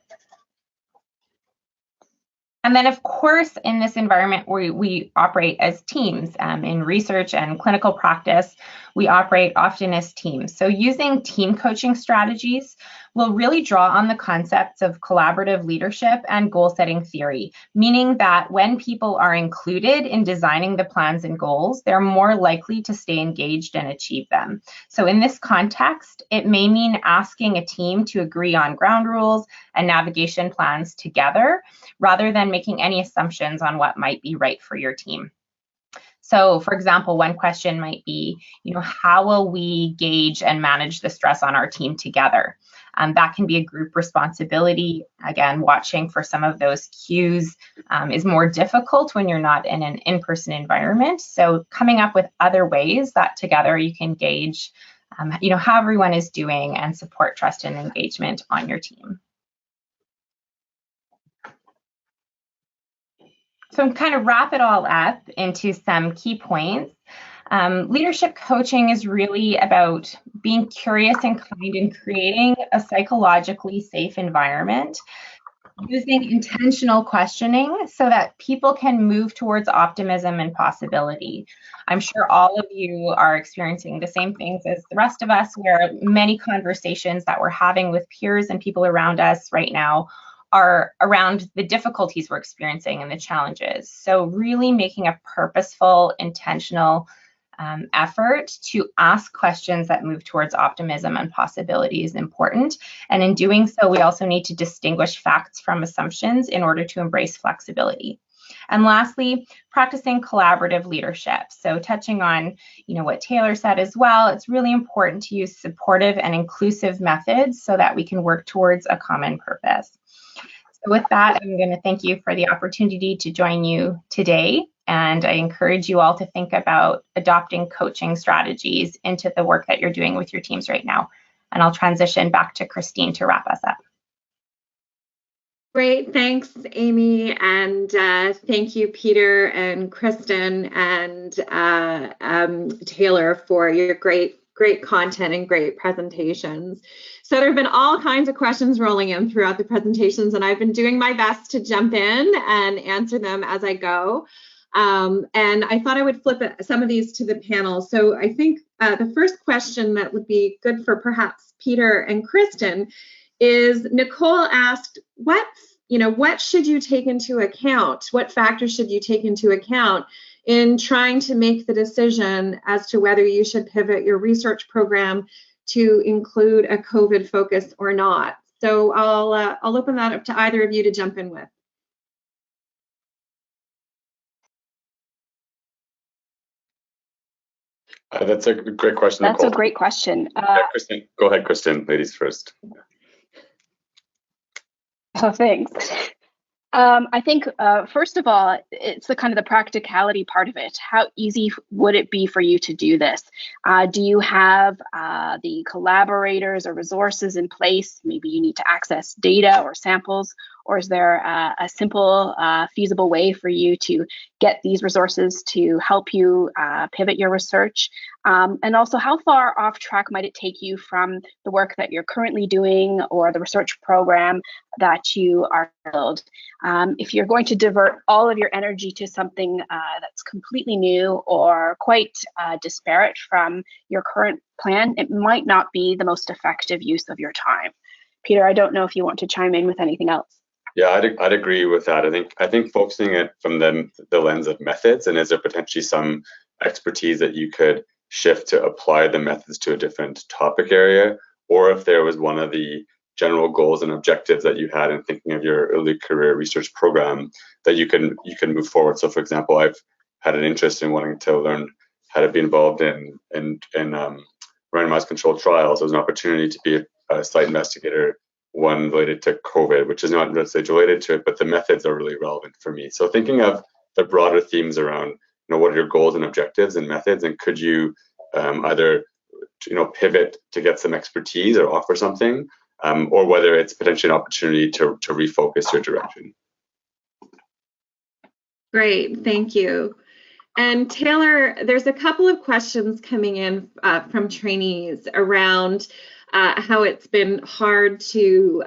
And then, of course, in this environment we operate as teams. In research and clinical practice, we operate often as teams. So using team coaching strategies will really draw on the concepts of collaborative leadership and goal-setting theory, meaning that when people are included in designing the plans and goals, they're more likely to stay engaged and achieve them. So in this context, it may mean asking a team to agree on ground rules and navigation plans together, rather than making any assumptions on what might be right for your team. So, for example, one question might be, how will we gauge and manage the stress on our team together? That can be a group responsibility. Again, watching for some of those cues is more difficult when you're not in an in-person environment. So coming up with other ways that together you can gauge, how everyone is doing and support trust and engagement on your team. So kind of wrap it all up into some key points. Leadership coaching is really about being curious and kind and creating a psychologically safe environment, using intentional questioning so that people can move towards optimism and possibility. I'm sure all of you are experiencing the same things as the rest of us, where many conversations that we're having with peers and people around us right now are around the difficulties we're experiencing and the challenges. So really making a purposeful, intentional effort to ask questions that move towards optimism and possibility is important. And in doing so, we also need to distinguish facts from assumptions in order to embrace flexibility. And lastly, practicing collaborative leadership. So touching on, what Taylor said as well, it's really important to use supportive and inclusive methods so that we can work towards a common purpose. So with that, I'm going to thank you for the opportunity to join you today. And I encourage you all to think about adopting coaching strategies into the work that you're doing with your teams right now. And I'll transition back to Christine to wrap us up. Great, thanks, Amy, and thank you, Peter and Kristen and Taylor, for your great content and great presentations. So there have been all kinds of questions rolling in throughout the presentations, and I've been doing my best to jump in and answer them as I go. And I thought I would flip some of these to the panel. So I think the first question that would be good for perhaps Peter and Kristen is, Nicole asked, what should you take into account? What factors should you take into account in trying to make the decision as to whether you should pivot your research program to include a COVID focus or not? So I'll open that up to either of you to jump in with. That's a great question, That's Nicole. a great question. Kristen, go ahead, Kristen. Ladies first. Oh, thanks. I think, first of all, it's the kind of the practicality part of it. How easy would it be for you to do this? Do you have the collaborators or resources in place? Maybe you need to access data or samples, or is there a simple, feasible way for you to get these resources to help you pivot your research? And also, how far off track might it take you from the work that you're currently doing or the research program that you are building? If you're going to divert all of your energy to something that's completely new or quite disparate from your current plan, it might not be the most effective use of your time. Peter, I don't know if you want to chime in with anything else. Yeah, I'd agree with that. I think focusing it from the lens of methods, and is there potentially some expertise that you could shift to apply the methods to a different topic area, or if there was one of the general goals and objectives that you had in thinking of your early career research program that you can move forward. So, for example, I've had an interest in wanting to learn how to be involved in randomized controlled trials. There was an opportunity to be a site investigator, one related to COVID, which is not necessarily related to it, but the methods are really relevant for me. So thinking of the broader themes around, what are your goals and objectives and methods, and could you either, pivot to get some expertise or offer something, or whether it's potentially an opportunity to refocus your direction. Great, thank you. And Taylor, there's a couple of questions coming in from trainees around how it's been hard to,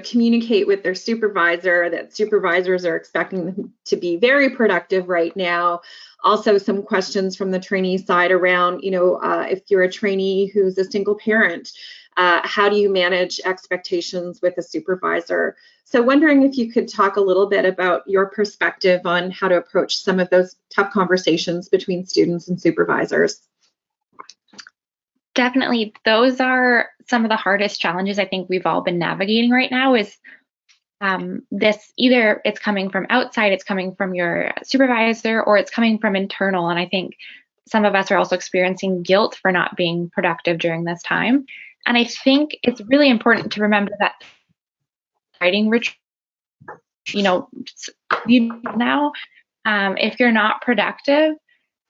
communicate with their supervisor, that supervisors are expecting them to be very productive right now. Also, some questions from the trainee side around, if you're a trainee who's a single parent, how do you manage expectations with a supervisor? So wondering if you could talk a little bit about your perspective on how to approach some of those tough conversations between students and supervisors. Definitely, those are some of the hardest challenges I think we've all been navigating right now. Is this, either it's coming from outside, it's coming from your supervisor, or it's coming from internal. And I think some of us are also experiencing guilt for not being productive during this time. And I think it's really important to remember that writing retreat, now, if you're not productive,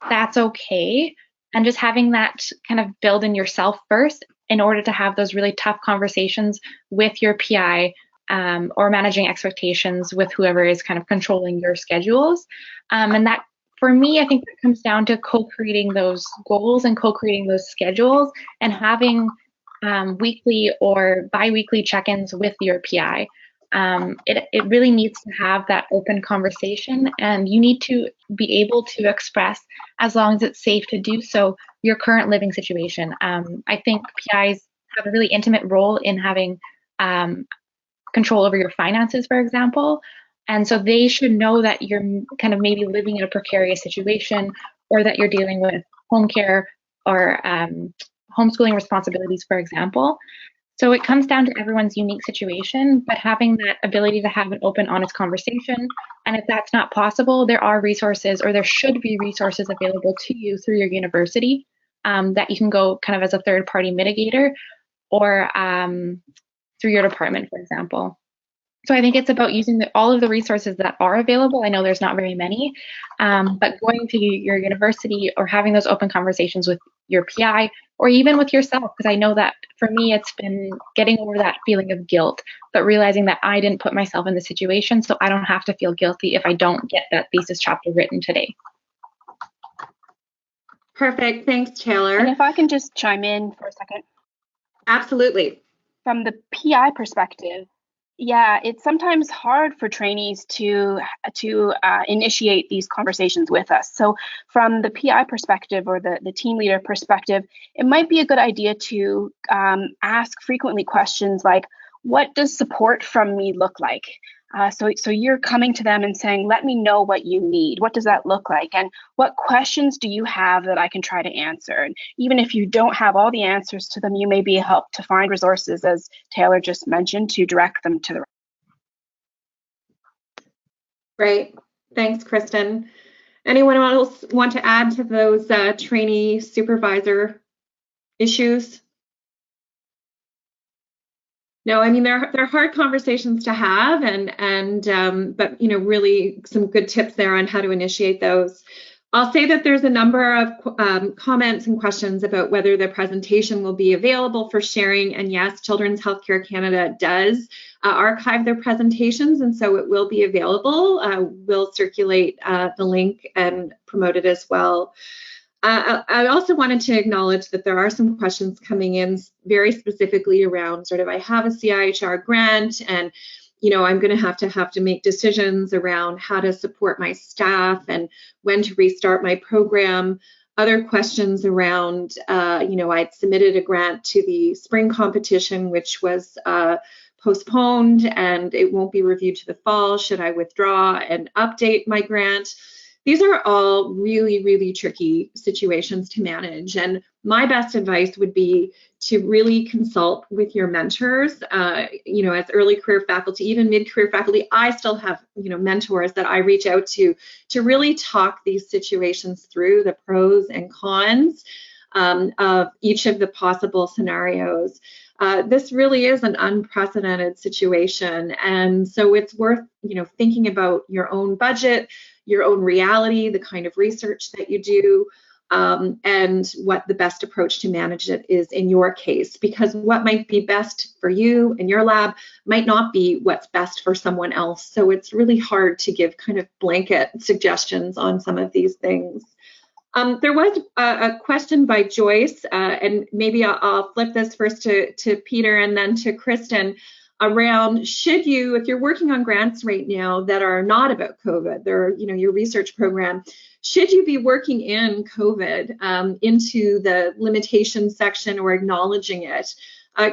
that's okay. And just having that kind of build in yourself first in order to have those really tough conversations with your PI, or managing expectations with whoever is kind of controlling your schedules. And that, for me, I think that comes down to co-creating those goals and co-creating those schedules and having weekly or bi-weekly check-ins with your PI. It really needs to have that open conversation, and you need to be able to express, as long as it's safe to do so, your current living situation. I think PIs have a really intimate role in having control over your finances, for example. And so they should know that you're kind of maybe living in a precarious situation, or that you're dealing with home care or homeschooling responsibilities, for example. So it comes down to everyone's unique situation, but having that ability to have an open, honest conversation. And if that's not possible, there are resources, or there should be resources available to you through your university, that you can go kind of as a third-party mitigator, or through your department, for example. So I think it's about using all of the resources that are available. I know there's not very many, but going to your university or having those open conversations with your PI, or even with yourself, because I know that for me, it's been getting over that feeling of guilt, but realizing that I didn't put myself in the situation, so I don't have to feel guilty if I don't get that thesis chapter written today. Perfect, thanks, Taylor. And if I can just chime in for a second. Absolutely. From the PI perspective, yeah, it's sometimes hard for trainees to initiate these conversations with us. So from the PI perspective, or the team leader perspective, it might be a good idea to ask frequently questions like, what does support from me look like? So you're coming to them and saying, let me know what you need. What does that look like? And what questions do you have that I can try to answer? And even if you don't have all the answers to them, you may be helped to find resources, as Taylor just mentioned, to direct them to the right. Great. Thanks, Kristen. Anyone else want to add to those trainee supervisor issues? No, I mean, they're hard conversations to have, but really some good tips there on how to initiate those. I'll say that there's a number of comments and questions about whether the presentation will be available for sharing, and yes, Children's Healthcare Canada does archive their presentations, and so it will be available. We'll circulate the link and promote it as well. I also wanted to acknowledge that there are some questions coming in very specifically around sort of, I have a CIHR grant, and I'm going to have to make decisions around how to support my staff and when to restart my program. Other questions around, I'd submitted a grant to the spring competition, which was postponed, and it won't be reviewed to the fall. Should I withdraw and update my grant? These are all really, really tricky situations to manage. And my best advice would be to really consult with your mentors. You know, as early career faculty, even mid-career faculty, I still have, you know, mentors that I reach out to really talk these situations through, the pros and cons of each of the possible scenarios. This really is an unprecedented situation, and so it's worth, you know, thinking about your own budget, your own reality, the kind of research that you do, and what the best approach to manage it is in your case, because what might be best for you and your lab might not be what's best for someone else. So it's really hard to give kind of blanket suggestions on some of these things. There was a question by Joyce, and maybe I'll flip this first to Peter and then to Kristen, around should you, if you're working on grants right now that are not about COVID, they're, you know, your research program, should you be working in COVID into the limitations section or acknowledging it?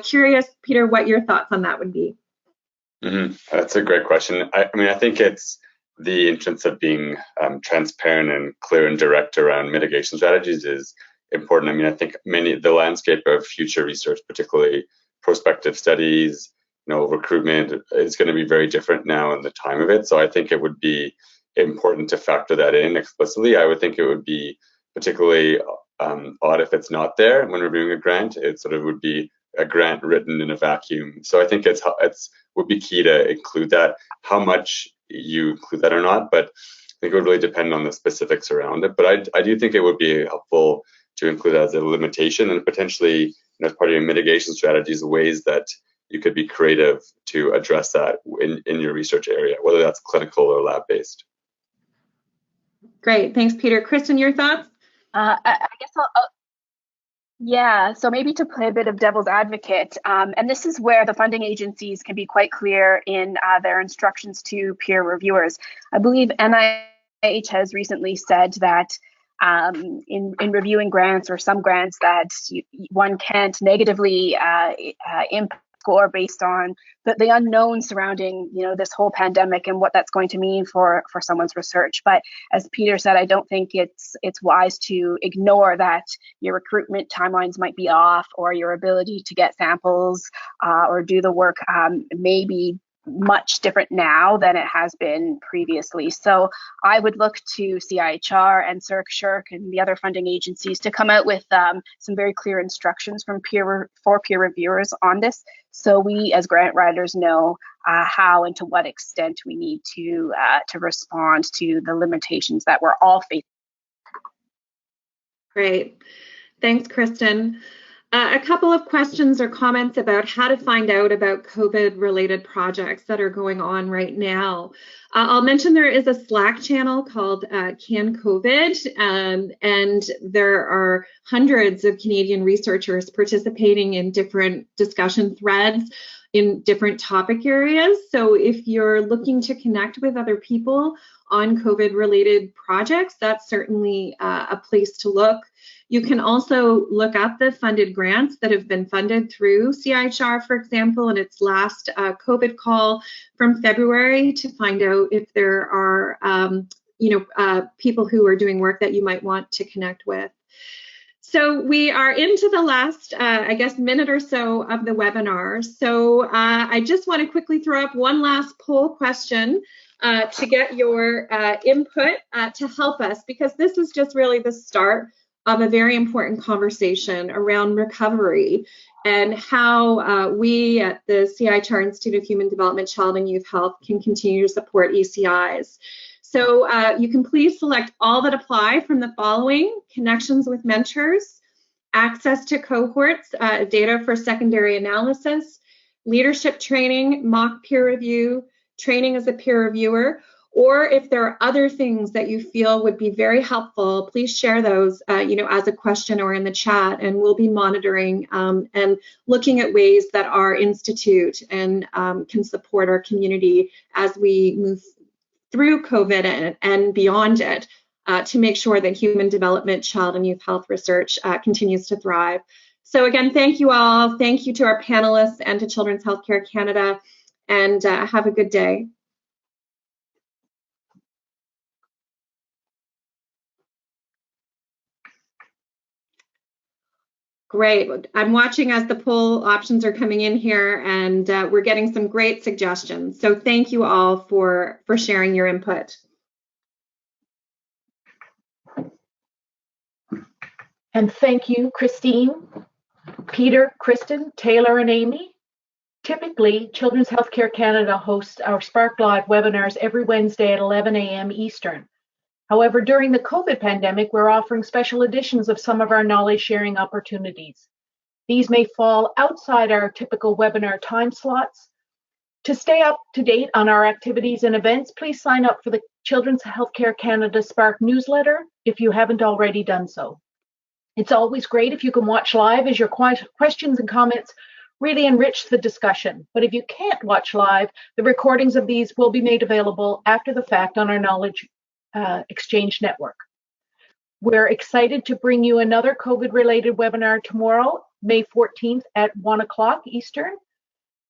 Curious, Peter, what your thoughts on that would be. That's a great question. I mean, I think it's the interest of being transparent and clear and direct around mitigation strategies is important. I mean, I think the landscape of future research, particularly prospective studies, you know, recruitment, is going to be very different now in the time of it. So I think it would be important to factor that in explicitly. I would think it would be particularly odd if it's not there when reviewing a grant. It sort of would be a grant written in a vacuum. So I think it's would be key to include that. How much you include that or not, but I think it would really depend on the specifics around it. But I do think it would be helpful to include that as a limitation and potentially, you know, as part of your mitigation strategies, ways that you could be creative to address that in your research area, whether that's clinical or lab-based. Great, thanks, Peter. Kristen, your thoughts? I guess yeah, so maybe to play a bit of devil's advocate, and this is where the funding agencies can be quite clear in their instructions to peer reviewers. I believe NIH has recently said that in reviewing grants or some grants that one can't negatively impact score based on the unknown surrounding, you know, this whole pandemic and what that's going to mean for someone's research. But as Peter said, I don't think it's wise to ignore that your recruitment timelines might be off, or your ability to get samples or do the work may be much different now than it has been previously. So I would look to CIHR and SERC and the other funding agencies to come out with some very clear instructions for peer reviewers on this, so we as grant writers know how and to what extent we need to respond to the limitations that we're all facing. Great, thanks, Kristen. A couple of questions or comments about how to find out about COVID-related projects that are going on right now. I'll mention there is a Slack channel called Can COVID, and there are hundreds of Canadian researchers participating in different discussion threads in different topic areas. So if you're looking to connect with other people on COVID-related projects, that's certainly a place to look. You can also look up the funded grants that have been funded through CIHR, for example, in its last COVID call from February, to find out if there are people who are doing work that you might want to connect with. So we are into the last, I guess, minute or so of the webinar. So I just want to quickly throw up one last poll question to get your input to help us, because this is just really the start of a very important conversation around recovery and how we at the CIHR Institute of Human Development, Child and Youth Health can continue to support ECIs. So you can please select all that apply from the following: connections with mentors, access to cohorts, data for secondary analysis, leadership training, mock peer review, training as a peer reviewer. Or if there are other things that you feel would be very helpful, please share those, as a question or in the chat, and we'll be monitoring and looking at ways that our institute and can support our community as we move through COVID and beyond it to make sure that human development, child and youth health research continues to thrive. So again, thank you all. Thank you to our panelists and to Children's Healthcare Canada, and have a good day. Great. I'm watching as the poll options are coming in here, and we're getting some great suggestions. So thank you all for sharing your input. And thank you, Christine, Peter, Kristen, Taylor, and Amy. Typically, Children's Healthcare Canada hosts our Spark Live webinars every Wednesday at 11 a.m. Eastern. However, during the COVID pandemic, we're offering special editions of some of our knowledge sharing opportunities. These may fall outside our typical webinar time slots. To stay up to date on our activities and events, please sign up for the Children's Healthcare Canada Spark newsletter if you haven't already done so. It's always great if you can watch live, as your questions and comments really enrich the discussion. But if you can't watch live, the recordings of these will be made available after the fact on our Knowledge Exchange network. We're excited to bring you another COVID-related webinar tomorrow, May 14th at 1 o'clock Eastern,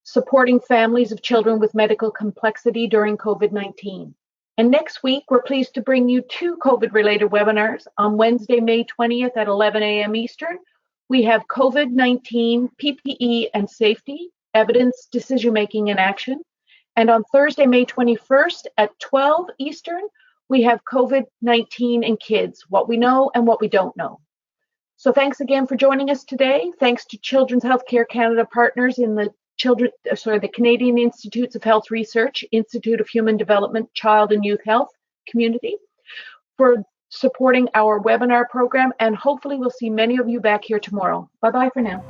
supporting families of children with medical complexity during COVID-19. And next week, we're pleased to bring you 2 COVID-related webinars. On Wednesday, May 20th at 11 a.m. Eastern, we have COVID-19 PPE and safety, evidence, decision-making, and action. And on Thursday, May 21st at 12 Eastern, we have COVID-19 and kids, what we know and what we don't know. So thanks again for joining us today. Thanks to Children's Healthcare Canada partners in the Canadian Institutes of Health Research, Institute of Human Development, Child and Youth Health community for supporting our webinar program, and hopefully we'll see many of you back here tomorrow. Bye-bye for now.